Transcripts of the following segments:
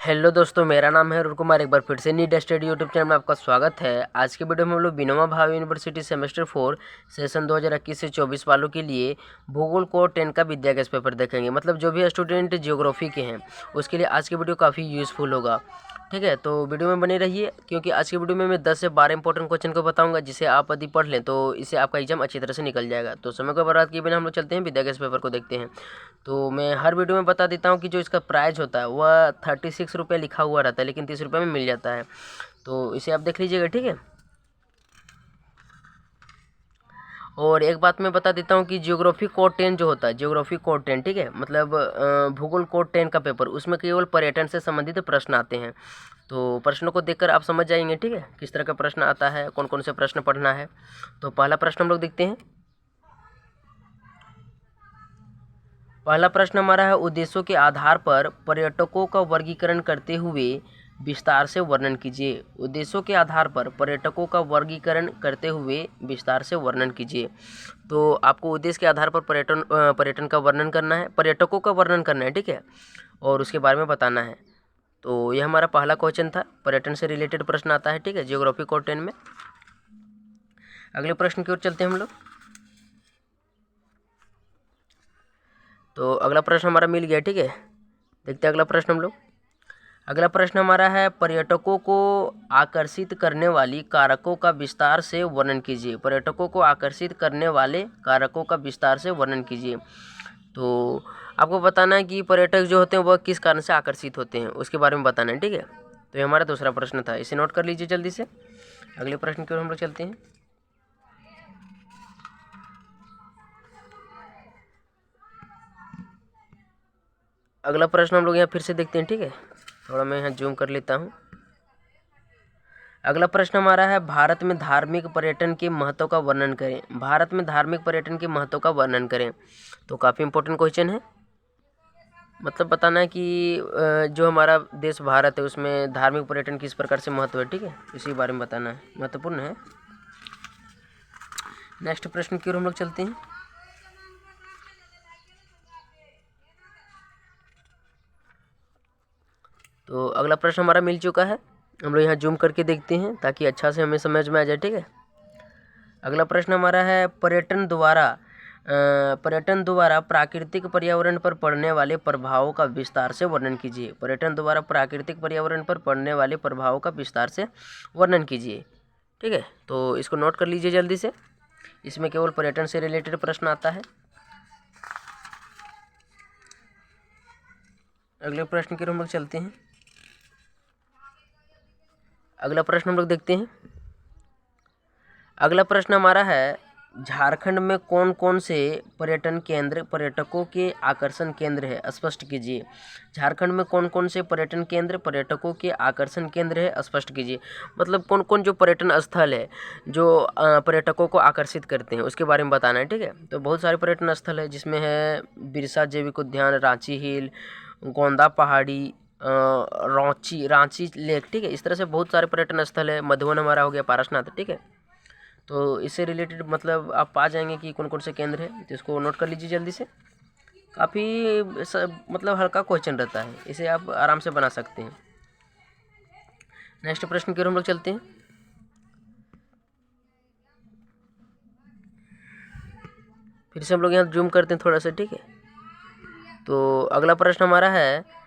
Hello दोस्तों, मेरा नाम है अरुण कुमार। एक बार फिर से नीट स्टडी यूट्यूब चैनल में आपका स्वागत है। आज के वीडियो में हम लोग Vinoba Bhave university semester 4 session 2021 से 24 वालों के लिए भूगोल को 10 का विद्या गैस पेपर देखेंगे। मतलब जो भी स्टूडेंट ज्योग्राफी के हैं उसके लिए आज की वीडियो काफ़ी यूज़फुल होगा। ठीक है, तो वीडियो में बने रहिए क्योंकि आज की वीडियो में मैं 10 से 12 इंपॉर्टेंट क्वेश्चन को बताऊंगा, जिसे आप यदि पढ़ लें तो इससे आपका एग्जाम अच्छी तरह से निकल जाएगा। तो समय को बर्बाद किए बिना हम लोग चलते हैं विद्या गैस पेपर को देखते हैं। तो मैं हर वीडियो में बता देता हूँ कि जो इसका प्राइस होता है वह 36 रुपये लिखा हुआ रहता है, लेकिन 30 रुपये में मिल जाता है। तो इसे आप देख लीजिएगा, ठीक है। और एक बात मैं बता देता हूँ कि जियोग्राफी कोड 10 जो होता है, जियोग्राफी कोड 10, ठीक है, मतलब भूगोल कोड 10 का पेपर, उसमें केवल पर्यटन से संबंधित प्रश्न आते हैं। तो प्रश्नों को देखकर आप समझ जाएंगे, ठीक है, किस तरह का प्रश्न आता है, कौन कौन से प्रश्न पढ़ना है। तो पहला प्रश्न हम लोग देखते हैं। पहला प्रश्न हमारा है, उद्देश्यों के आधार पर पर्यटकों का वर्गीकरण करते हुए विस्तार से वर्णन कीजिए। उद्देश्यों के आधार पर पर्यटकों का वर्गीकरण करते हुए विस्तार से वर्णन कीजिए। तो आपको उद्देश्य के आधार पर पर्यटन का वर्णन करना है, पर्यटकों का वर्णन करना है, ठीक है, और उसके बारे में बताना है। तो यह हमारा पहला क्वेश्चन था, पर्यटन से रिलेटेड प्रश्न आता है, ठीक है, जियोग्राफी कोड 10 में। अगले प्रश्न की ओर चलते हैं हम लोग। तो अगला प्रश्न हमारा मिल गया, ठीक है। देखते हैं अगला प्रश्न हम लोग। अगला प्रश्न हमारा है, पर्यटकों को आकर्षित करने वाली कारकों का विस्तार से वर्णन कीजिए। पर्यटकों को आकर्षित करने वाले कारकों का विस्तार से वर्णन कीजिए। तो आपको बताना है कि पर्यटक जो होते हैं वह किस कारण से आकर्षित होते हैं, उसके बारे में बताना है, ठीक है। तो ये हमारा दूसरा प्रश्न था, इसे नोट कर लीजिए जल्दी से। अगले प्रश्न की ओर हम लोग चलते हैं। अगला प्रश्न हम लोग यहाँ फिर से देखते हैं, ठीक है, थोड़ा मैं यहाँ जूम कर लेता हूँ। अगला प्रश्न हमारा है, भारत में धार्मिक पर्यटन के महत्व का वर्णन करें। भारत में धार्मिक पर्यटन के महत्व का वर्णन करें। तो काफ़ी इंपॉर्टेंट क्वेश्चन है, मतलब बताना है कि जो हमारा देश भारत है उसमें धार्मिक पर्यटन किस प्रकार से महत्व है, ठीक है, इसी बारे में बताना है, महत्वपूर्ण है। नेक्स्ट प्रश्न की ओर हम लोग चलते हैं। तो अगला प्रश्न हमारा मिल चुका है, हम लोग यहाँ जूम करके देखते हैं ताकि अच्छा से हमें समझ में आ जाए, ठीक है। अगला प्रश्न हमारा है, पर्यटन द्वारा प्राकृतिक पर्यावरण पर पड़ने वाले प्रभावों का विस्तार से वर्णन कीजिए। पर्यटन द्वारा प्राकृतिक पर्यावरण पर पड़ने वाले प्रभावों का विस्तार से वर्णन कीजिए, ठीक है। तो इसको नोट कर लीजिए जल्दी से, इसमें केवल पर्यटन से रिलेटेड प्रश्न आता है। अगले प्रश्न की ओर हम लोग चलते हैं। अगला प्रश्न हम लोग देखते हैं। अगला प्रश्न हमारा है, झारखंड में कौन कौन से पर्यटन केंद्र पर्यटकों के आकर्षण केंद्र है, स्पष्ट कीजिए। झारखंड में कौन कौन से पर्यटन केंद्र पर्यटकों के आकर्षण केंद्र है, स्पष्ट कीजिए। मतलब कौन कौन जो पर्यटन स्थल है जो पर्यटकों को आकर्षित करते हैं उसके बारे में बताना है, ठीक है। तो बहुत सारे पर्यटन स्थल है, जिसमें है बिरसा जैविक उद्यान, रांची हिल, गोंदा पहाड़ी, रांची लेक, ठीक है। इस तरह से बहुत सारे पर्यटन स्थल है। मधुबन हमारा हो गया, पारसनाथ, ठीक है। तो इससे रिलेटेड मतलब आप पा जाएंगे कि कौन कौन से केंद्र है, तो इसको नोट कर लीजिए जल्दी से। काफ़ी मतलब हल्का क्वेश्चन रहता है, इसे आप आराम से बना सकते हैं। नेक्स्ट प्रश्न की ओर हम लोग चलते हैं। फिर से हम लोग यहाँ जूम करते हैं थोड़ा सा, ठीक है। तो अगला प्रश्न हमारा है,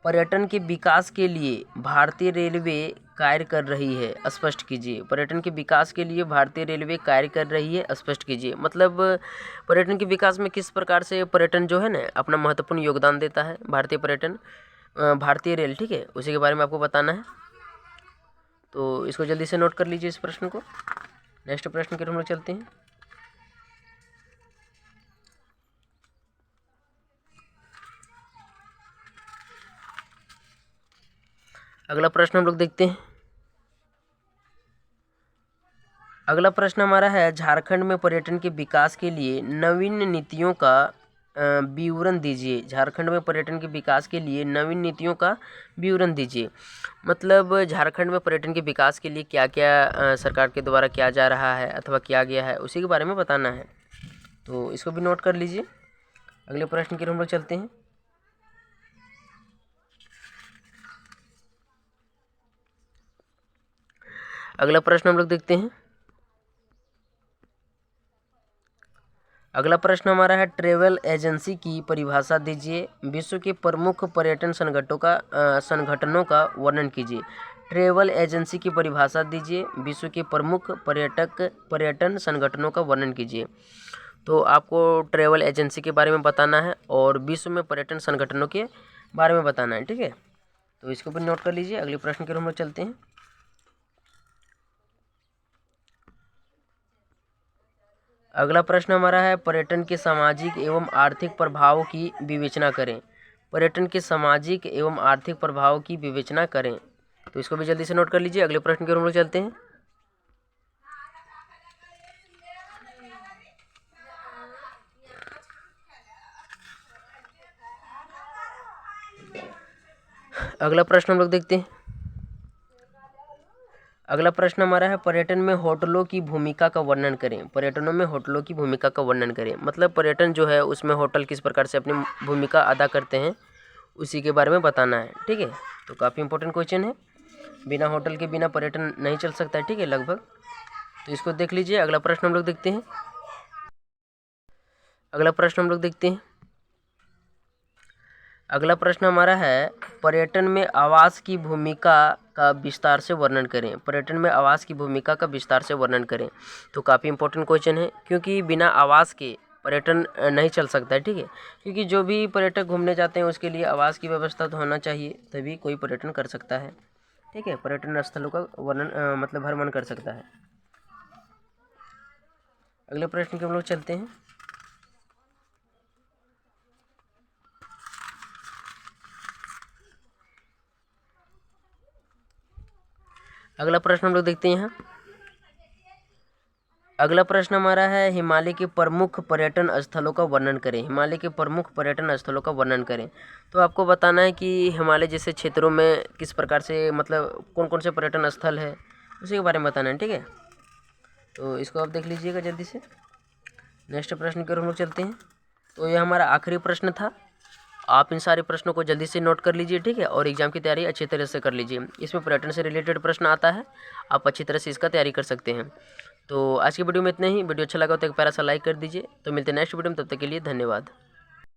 पर्यटन के विकास के लिए भारतीय रेलवे कार्य कर रही है, स्पष्ट कीजिए। पर्यटन के विकास के लिए भारतीय रेलवे कार्य कर रही है, स्पष्ट कीजिए। मतलब पर्यटन के विकास में किस प्रकार से पर्यटन जो है ना अपना महत्वपूर्ण योगदान देता है, भारतीय पर्यटन, भारतीय रेल, ठीक है, उसी के बारे में आपको बताना है। तो इसको जल्दी से नोट कर लीजिए इस प्रश्न को। नेक्स्ट प्रश्न की ओर हम लोग चलते हैं। अगला प्रश्न हम लोग देखते हैं। अगला प्रश्न हमारा है, झारखंड में पर्यटन के विकास के लिए नवीन नीतियों का विवरण दीजिए। झारखंड में पर्यटन के विकास के लिए नवीन नीतियों का विवरण दीजिए। मतलब झारखंड में पर्यटन के विकास के लिए क्या क्या सरकार के द्वारा किया जा रहा है अथवा किया गया है, उसी के बारे में बताना है। तो इसको भी नोट कर लीजिए। अगले प्रश्न की ओर हम लोग चलते हैं। अगला प्रश्न हम लोग देखते हैं। अगला प्रश्न हमारा है ट्रैवल एजेंसी की परिभाषा दीजिए। विश्व के प्रमुख पर्यटन संगठनों का वर्णन कीजिए। ट्रैवल एजेंसी की परिभाषा दीजिए। विश्व के प्रमुख पर्यटन संगठनों का वर्णन कीजिए। तो आपको ट्रैवल एजेंसी के बारे में बताना है और विश्व में पर्यटन संगठनों के बारे में बताना है, ठीक है। तो इसके ऊपर नोट कर लीजिए। अगले प्रश्न की ओर हम लोग चलते हैं। अगला प्रश्न हमारा है पर्यटन के सामाजिक एवं आर्थिक प्रभाव की विवेचना करें। पर्यटन के सामाजिक एवं आर्थिक प्रभाव की विवेचना करें। तो इसको भी जल्दी से नोट कर लीजिए। अगले प्रश्न की ओर हम लोग चलते हैं। अगला प्रश्न हम लोग देखते हैं। अगला प्रश्न हमारा है पर्यटन में होटलों की भूमिका का वर्णन करें। पर्यटनों में होटलों की भूमिका का वर्णन करें, मतलब पर्यटन जो है उसमें होटल किस प्रकार से अपनी भूमिका अदा करते हैं उसी के बारे में बताना है, ठीक है। तो काफ़ी इंपॉर्टेंट क्वेश्चन है। बिना होटल के बिना पर्यटन नहीं चल सकता है, ठीक है, लगभग। तो इसको देख लीजिए। अगला प्रश्न हम लोग देखते हैं। अगला प्रश्न हम लोग देखते हैं। अगला प्रश्न हमारा है पर्यटन में आवास की भूमिका का विस्तार से वर्णन करें। पर्यटन में आवास की भूमिका का विस्तार से वर्णन करें। तो काफ़ी इंपॉर्टेंट क्वेश्चन है, क्योंकि बिना आवास के पर्यटन नहीं चल सकता है, ठीक है। क्योंकि जो भी पर्यटक घूमने जाते हैं उसके लिए आवास की व्यवस्था तो होना चाहिए, तभी कोई पर्यटन कर सकता है, ठीक है। पर्यटन स्थलों का वर्णन मतलब भ्रमण कर सकता है। अगले प्रश्न के हम लोग चलते हैं। अगला प्रश्न हम लोग देखते हैं यहाँ। अगला प्रश्न हमारा है हिमालय के प्रमुख पर्यटन स्थलों का वर्णन करें। हिमालय के प्रमुख पर्यटन स्थलों का वर्णन करें। तो आपको बताना है कि हिमालय जैसे क्षेत्रों में किस प्रकार से मतलब कौन कौन से पर्यटन स्थल है उसी के बारे में बताना है, ठीक है। तो इसको आप देख लीजिएगा जल्दी से। नेक्स्ट प्रश्न की ओर हम लोग चलते हैं। तो ये हमारा आखिरी प्रश्न था। आप इन सारे प्रश्नों को जल्दी से नोट कर लीजिए, ठीक है, और एग्जाम की तैयारी अच्छी तरह से कर लीजिए। इसमें पर्यटन से रिलेटेड प्रश्न आता है, आप अच्छी तरह से इसका तैयारी कर सकते हैं। तो आज की वीडियो में इतना ही। वीडियो अच्छा लगा तो एक प्यारा सा लाइक कर दीजिए। तो मिलते हैं नेक्स्ट वीडियो में, तब तक के लिए धन्यवाद।